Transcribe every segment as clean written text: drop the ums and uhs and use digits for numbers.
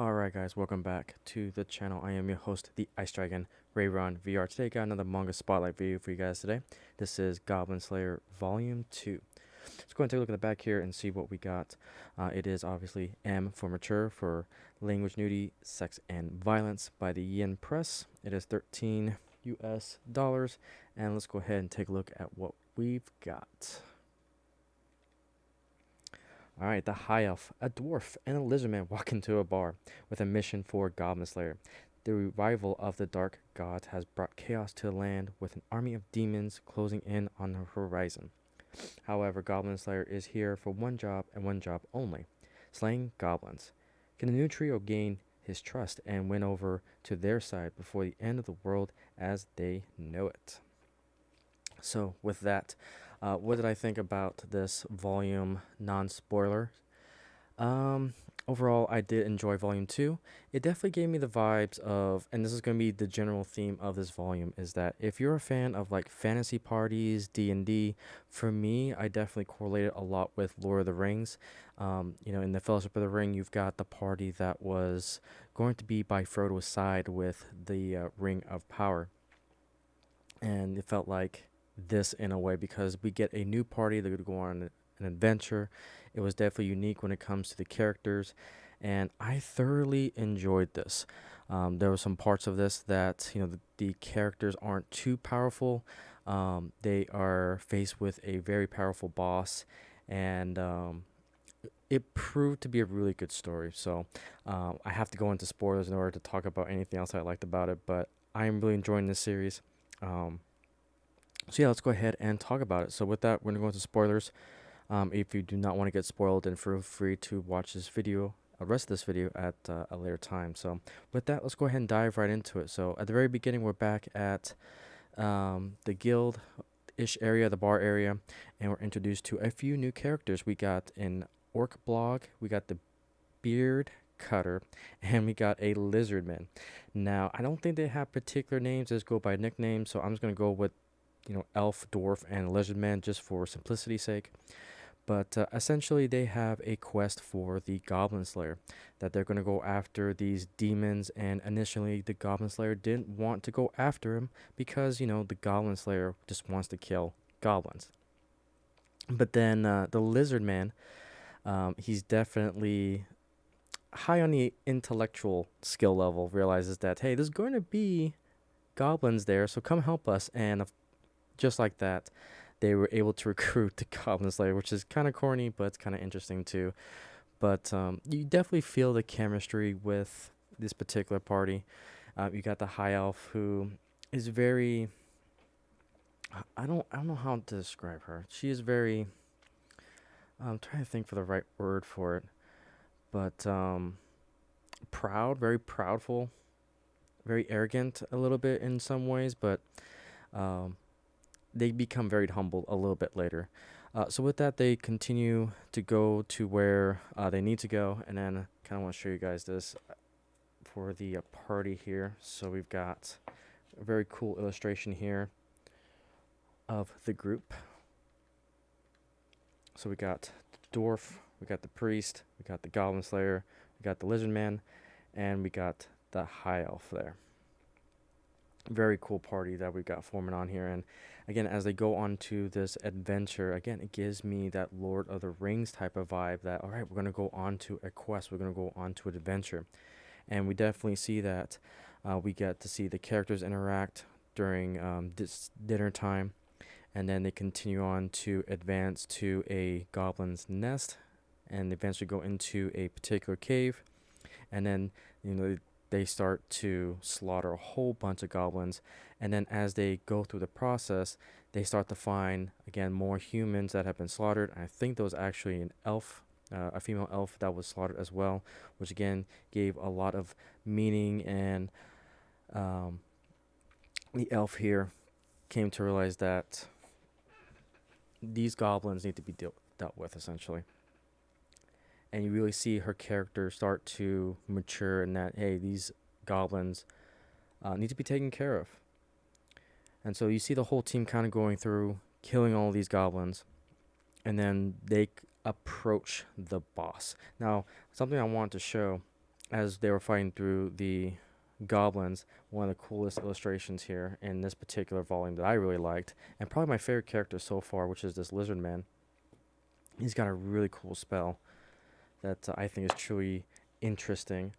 Alright guys, welcome back to the channel. I am your host, the Ice Dragon, Rayron VR. Today got another manga spotlight video for you guys today. This is Goblin Slayer Volume 2. Let's go and take a look at the back here and see what we got. It is obviously M for mature for language nudity, sex, and violence by the Yen Press. It is 13 US dollars. And let's go ahead and take a look at what we've got. Alright, the High Elf, a dwarf, and a lizardman walk into a bar with a mission for Goblin Slayer. The revival of the Dark God has brought chaos to the land with an army of demons closing in on the horizon. However, Goblin Slayer is here for one job and one job only, slaying goblins. Can the new trio gain his trust and win over to their side before the end of the world as they know it? So with that, what did I think about this volume non-spoiler? Um, Overall, I did enjoy volume 2. It definitely gave me the vibes of, and this is going to be the general theme of this volume, is that if you're a fan of like fantasy parties, D&D, for me, I definitely correlated a lot with Lord of the Rings. In the Fellowship of the Ring, you've got the party that was going to be by Frodo's side with the Ring of Power. And it felt like this in a way because we get a new party that would go on an adventure. It was definitely unique when it comes to the characters, and I thoroughly enjoyed this. There were some parts of this that the characters aren't too powerful. They are faced with a very powerful boss, and it proved to be a really good story. So I have to go into spoilers in order to talk about anything else I liked about it, but I am really enjoying this series. So yeah, let's go ahead and talk about it. So with that, we're gonna go into spoilers. If you do not want to get spoiled, then feel free to watch this video, the rest of this video at a later time. So with that, let's go ahead and dive right into it. So at the very beginning, we're back at the guild-ish area, the bar area, and we're introduced to a few new characters. We got an orc blog, we got the beard cutter, and we got a lizardman. Now, I don't think they have particular names, they just go by nicknames, so I'm just gonna go with elf, dwarf, and lizardman just for simplicity's sake. But essentially, they have a quest for the Goblin Slayer, that they're going to go after these demons. And initially, the Goblin Slayer didn't want to go after him because, the Goblin Slayer just wants to kill goblins. But then the Lizard Man, he's definitely high on the intellectual skill level, realizes that, hey, there's going to be goblins there, so come help us. And just like that, they were able to recruit the Goblin Slayer, which is kind of corny, but it's kind of interesting too. But you definitely feel the chemistry with this particular party. You got the High Elf, who is very. I don't know how to describe her. She is very. I'm trying to think for the right word for it, but proud, very proudful, very arrogant a little bit in some ways, but um, they become very humble a little bit later. So with that, they continue to go to where they need to go, and then kind of want to show you guys this for the party here. So we've got a very cool illustration here of the group. So we got the dwarf, we got the priest, we got the goblin slayer, we got the lizard man, and we got the high elf there. Very cool party that we got forming on here. And again, as they go on to this adventure, again, it gives me that Lord of the Rings type of vibe that, all right, we're going to go on to a quest, we're going to go on to an adventure. And we definitely see that. We get to see the characters interact during this dinner time, and then they continue on to advance to a goblin's nest and eventually go into a particular cave. And then they start to slaughter a whole bunch of goblins, and then as they go through the process, they start to find again more humans that have been slaughtered. I think there was actually an elf, a female elf that was slaughtered as well, which again gave a lot of meaning. And the elf here came to realize that these goblins need to be dealt with essentially. And you really see her character start to mature in that, hey, these goblins need to be taken care of. And so you see the whole team kind of going through, killing all these goblins, and then they approach the boss. Now, something I want to show as they were fighting through the goblins, one of the coolest illustrations here in this particular volume that I really liked, and probably my favorite character so far, which is this lizard man. He's got a really cool spell that I think is truly interesting.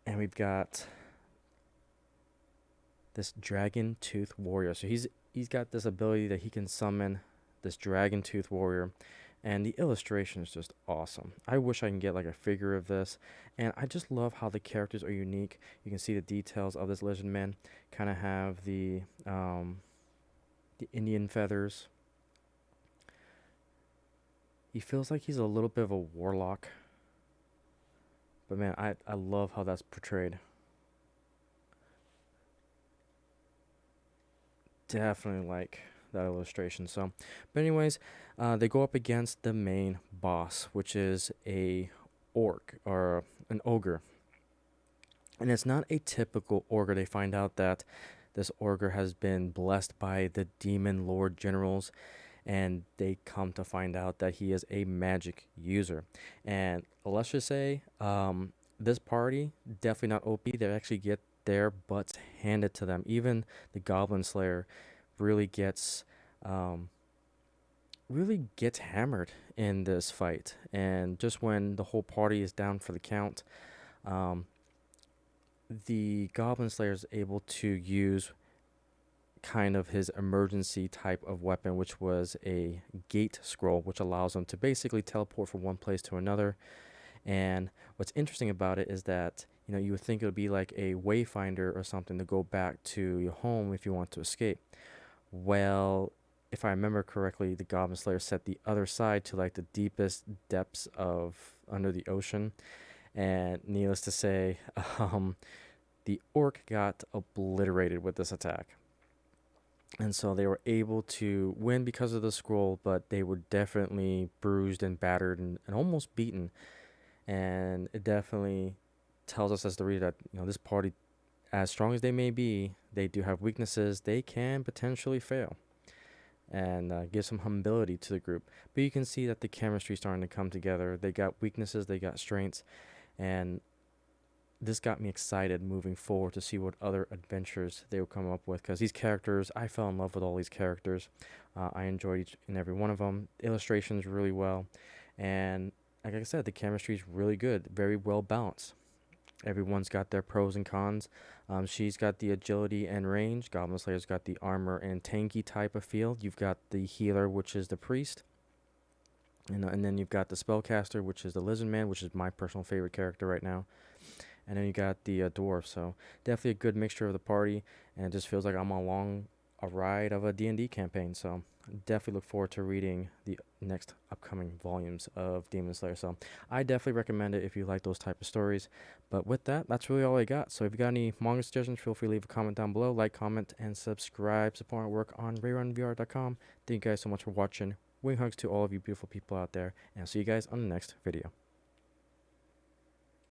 And we've got this dragon tooth warrior. So he's got this ability that he can summon this dragon tooth warrior, and the illustration is just awesome. I wish I can get like a figure of this, and I just love how the characters are unique. You can see the details of this lizard man kind of have the Indian feathers. He feels like he's a little bit of a warlock, but man, I love how that's portrayed. Definitely like that illustration. So, but anyways, they go up against the main boss, which is a orc or an ogre, and it's not a typical ogre. They find out that this ogre has been blessed by the demon lord generals, and they come to find out that he is a magic user. And let's just say, this party definitely not OP. They actually get their butts handed to them. Even the Goblin Slayer really gets um, really gets hammered in this fight. And just when the whole party is down for the count, um, the Goblin Slayer is able to use kind of his emergency type of weapon, which was a gate scroll, which allows him to basically teleport from one place to another. And what's interesting about it is that, you would think it would be like a wayfinder or something to go back to your home if you want to escape. Well, if I remember correctly, the Goblin Slayer set the other side to like the deepest depths of under the ocean. And needless to say, the orc got obliterated with this attack. And so they were able to win because of the scroll, but they were definitely bruised and battered and almost beaten. And it definitely tells us as the reader that, this party, as strong as they may be, they do have weaknesses. They can potentially fail, and give some humility to the group. But you can see that the chemistry is starting to come together. They got weaknesses, they got strengths, and this got me excited moving forward to see what other adventures they would come up with, because these characters, I fell in love with all these characters. I enjoyed each and every one of them. Illustrations really well, and like I said, the chemistry is really good, very well balanced. Everyone's got their pros and cons. She's got the agility and range. Goblin Slayer's got the armor and tanky type of feel. You've got the healer, which is the priest. And then you've got the spellcaster, which is the lizard man, which is my personal favorite character right now. And then you got the dwarf. So definitely a good mixture of the party, and it just feels like I'm along a ride of a D&D campaign. So definitely look forward to reading the next upcoming volumes of Demon Slayer. So I definitely recommend it if you like those type of stories. But with that, that's really all I got. So if you got any manga suggestions, feel free to leave a comment down below, like, comment, and subscribe. Support my work on rayronvr.com. Thank you guys so much for watching. Wing hugs to all of you beautiful people out there, and I'll see you guys on the next video.